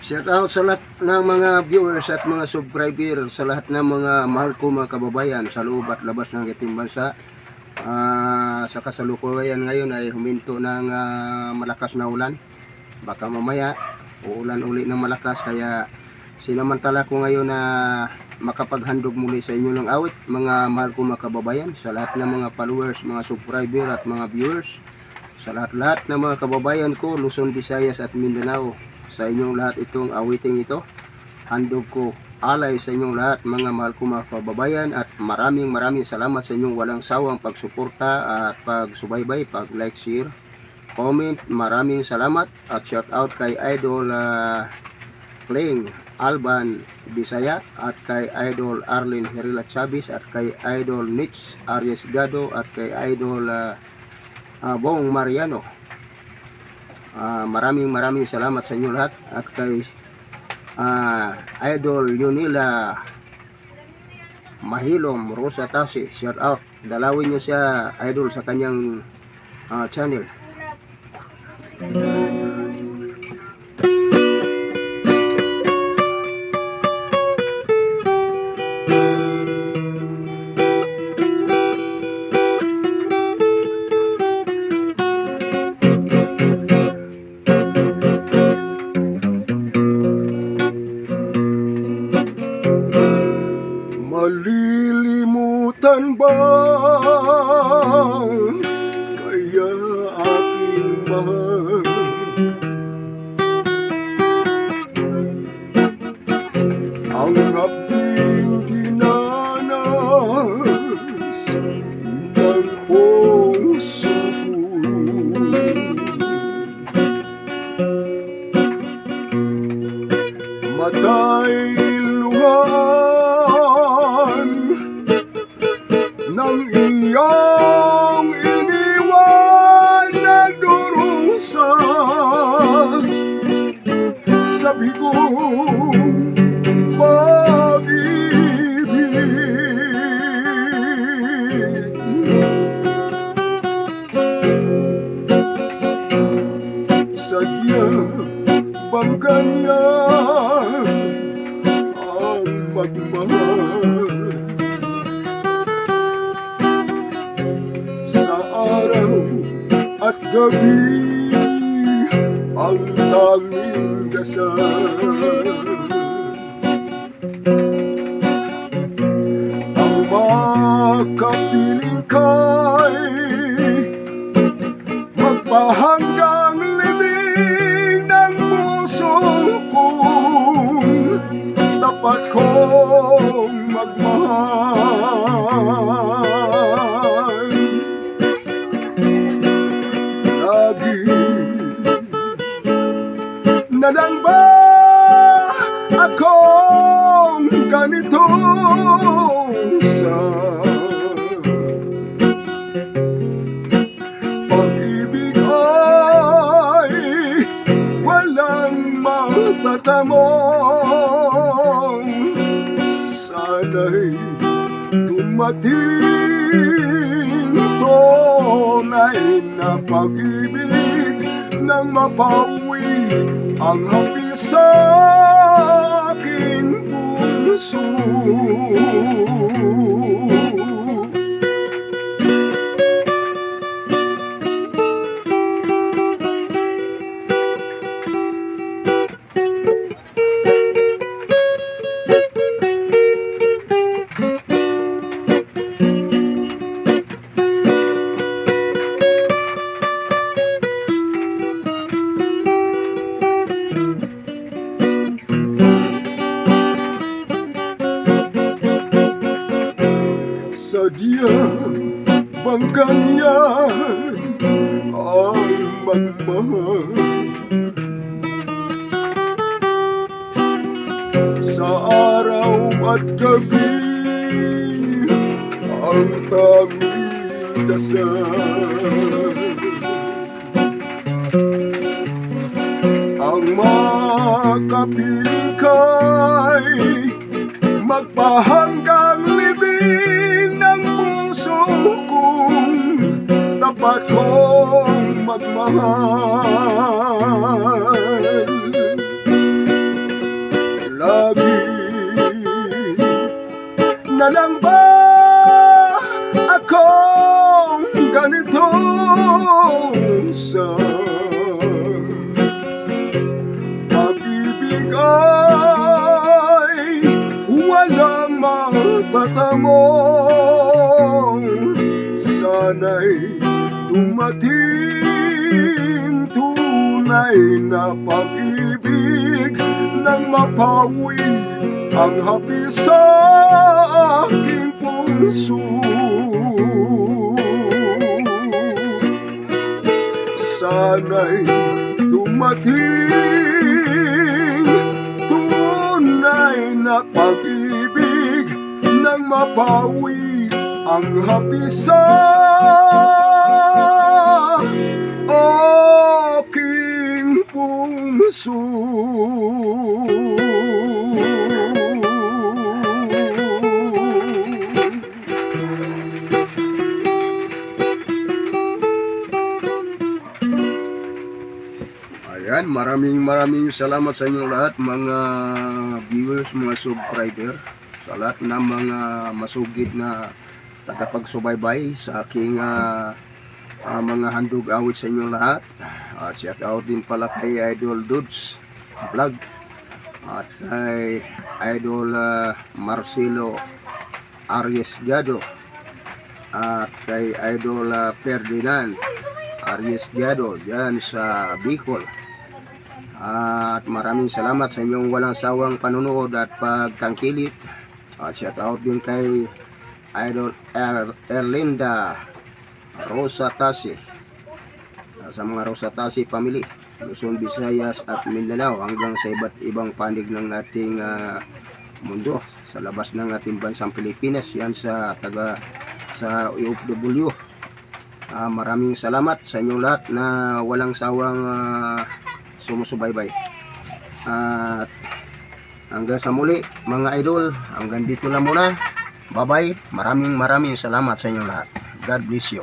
Shout out sa lahat ng mga viewers at mga subscriber, sa lahat ng mga mahal ko mga kababayan sa loob at labas ng ating bansa. Sa kasalukuyan ngayon ay huminto ng malakas na ulan. Baka mamaya uulan uli ng malakas, kaya sinamantala ko ngayon na makapaghandog muli sa inyo ng awit, mga mahal ko mga kababayan, sa lahat ng mga followers, mga subscriber at mga viewers, sa lahat-lahat ng mga kababayan ko, Luzon, Visayas at Mindanao. Sa inyong lahat itong awiting ito, handog ko alay sa inyong lahat mga mahal ko mga kababayan, at maraming salamat sa inyong walang sawang pagsuporta at pagsubaybay, pag-like, share, comment. Maraming salamat at shout out kay Idol Kling Alban Bisaya, at kay Idol Arlene Herila Chavez, at kay Idol Nitz Aries Gado, at kay Idol Bong Mariano. Maraming salamat sa inyo lahat, at kay Idol Yunila Mahilom Rosa Tasi, shout out, dalawin nyo siya idol sa kanyang channel. Malilimutan ba kaya aking mahal ang hapding dinanas ng puso ko? Matay nang iyong iniwan na durusa sa bigong pag-ibig. Sadya bang ganyan ang magmahal? Sa araw at gabi ang tanging dasal, ang makapiling kay magpahanggang libing ng puso kong dapat kong magmahal. Na lang ba akong ganito sa pag-ibig ay walang matatamong? Sana'y dumating tunay na pag-ibig nang mapawi ang hapi sa aking puso. Sadya bang ganyan ang magmahal? Sa araw at gabi ang tanging dasal, ang makapiling kay magpahanggang libing ng puso kong dapat kong magmahal. patamong sana'y dumating tunay na pag-ibig nang mapawi ang hapis sa aking puso. Sana'y dumating tunay na pag-ibig nang mapawi ang hapis sa aking puso. Ayan, maraming salamat sa inyong lahat mga viewers, mga subscriber, sa lahat ng mga masugid na tagapagsubaybay sa aking mga handog awit sa inyong lahat. At shout out din pala kay Idol Dudes Vlog at kay Idol Marcelo Aries Gado at kay Idol Ferdinand Aries Gado dyan sa Bicol. At maraming salamat sa inyong walang sawang panunood at pagtangkilik. At shout out din kay Idol Erlinda Rosatasi sa mga Rosatasi family, Luzon, Visayas at Mindanao hanggang sa iba't ibang panig ng ating mundo sa labas ng ating bansang Pilipinas, yan sa OFW. Maraming salamat sa inyong lahat na walang sawang sumusubaybay. At hanggang sa muli mga idol, hanggang dito lang muna. Bye bye. Maraming salamat sa inyong lahat. God bless you.